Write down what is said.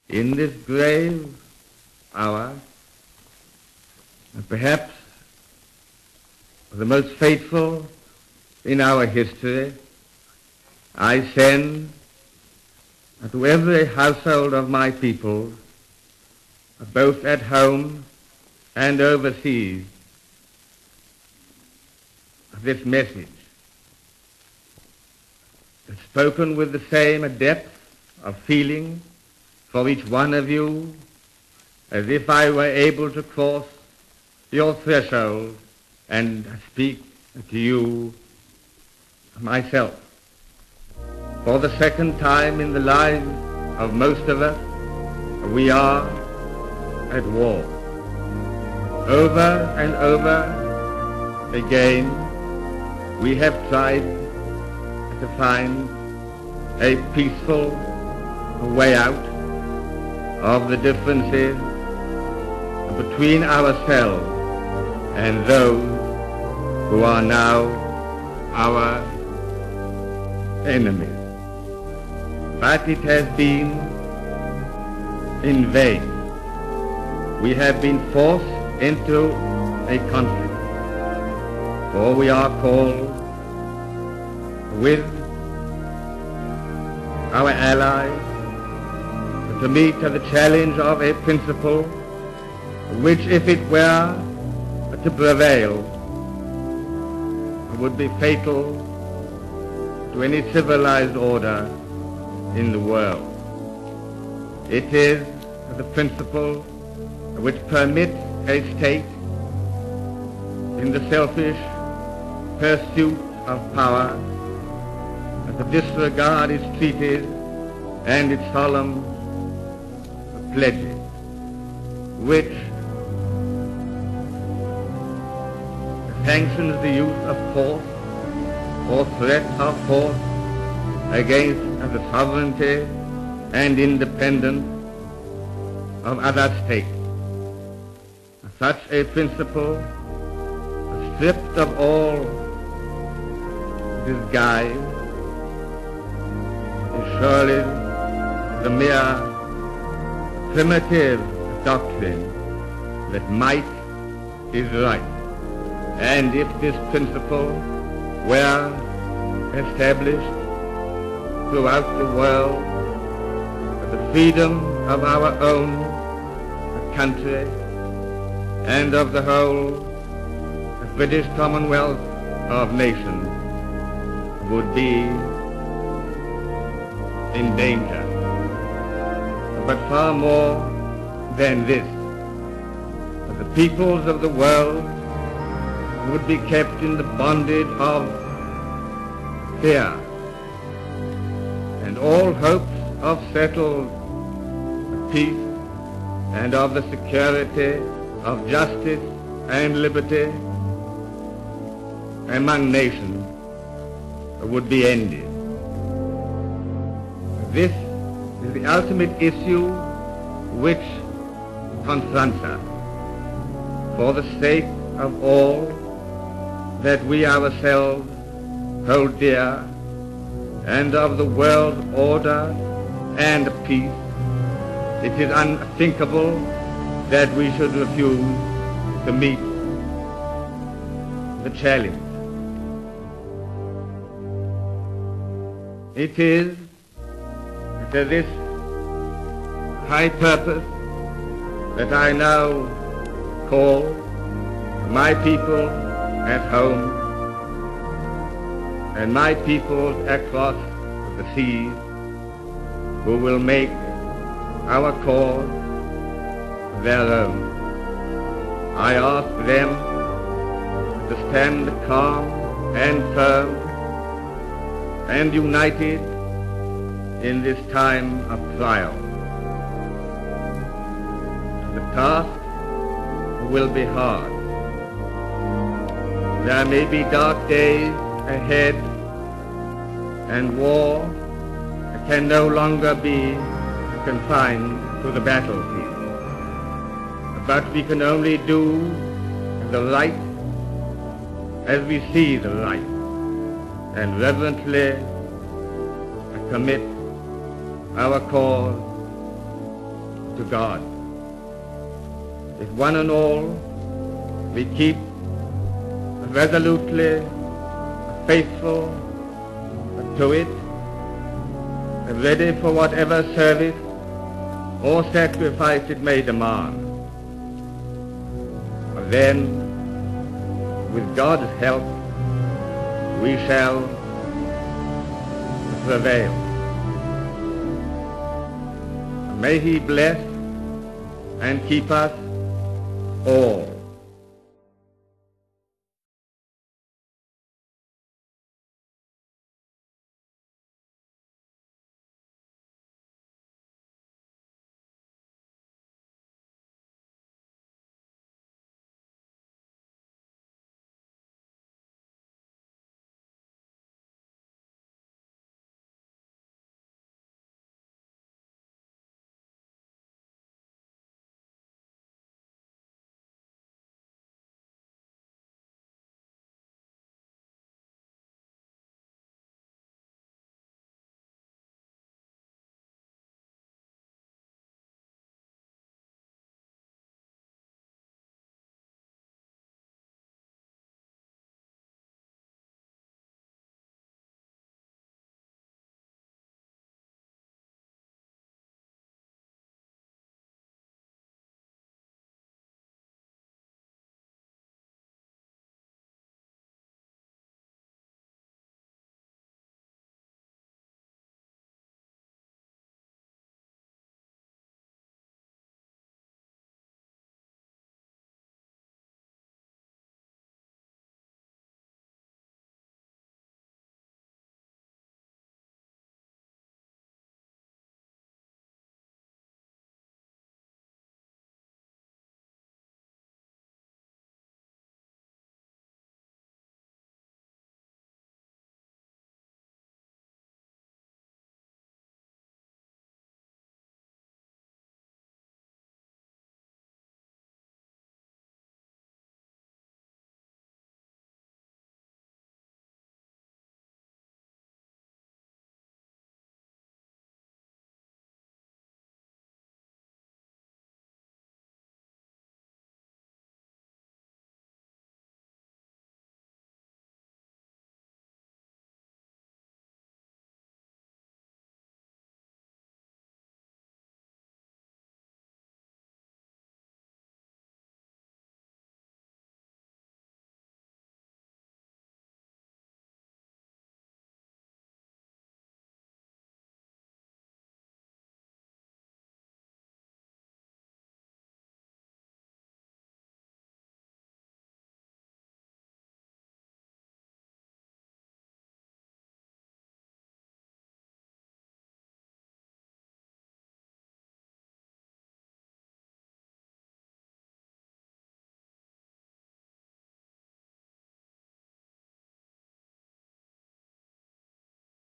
In this grave hour, perhaps the most fateful in our history, I send to every household of my people, both at home and overseas, this message, spoken with the same depth of feeling for each one of you as if I were able to cross your threshold and speak to you myself. For the second time in the lives of most of us, we are at war. Over and over again, we have tried to find a peaceful way out of the differences between ourselves and those who are now our enemies. But it has been in vain. We have been forced into a conflict, for we are called with our allies to meet the challenge of a principle which, if it were to prevail, would be fatal to any civilized order in the world. It is the principle which permits a state in the selfish pursuit of power to disregard its treaties and its solemn pledges, which sanctions the use of force or threat of force against the sovereignty and independence of other states. Such a principle, stripped of all disguise, is surely the mere primitive doctrine that might is right. And if this principle were established throughout the world, the freedom of our own country and of the whole British Commonwealth of Nations would be in danger. But far more than this, the peoples of the world would be kept in the bondage of fear, and all hopes of settled peace and of the security of justice and liberty among nations would be ended. This is the ultimate issue which confronts us. For the sake of all that we ourselves hold dear, and of the world order and peace, it is unthinkable that we should refuse to meet the challenge. It is to this high purpose that I now call my people at home and my peoples across the seas, who will make our cause their own. I ask them to stand calm and firm and united in this time of trial. The task will be hard. There may be dark days ahead, and war can no longer be confined to the battlefield. But we can only do the right as we see the right, and reverently commit our cause to God. If one and all we keep resolutely faithful to it, ready for whatever service or sacrifice it may demand, then, with God's help, we shall prevail. May he bless and keep us all.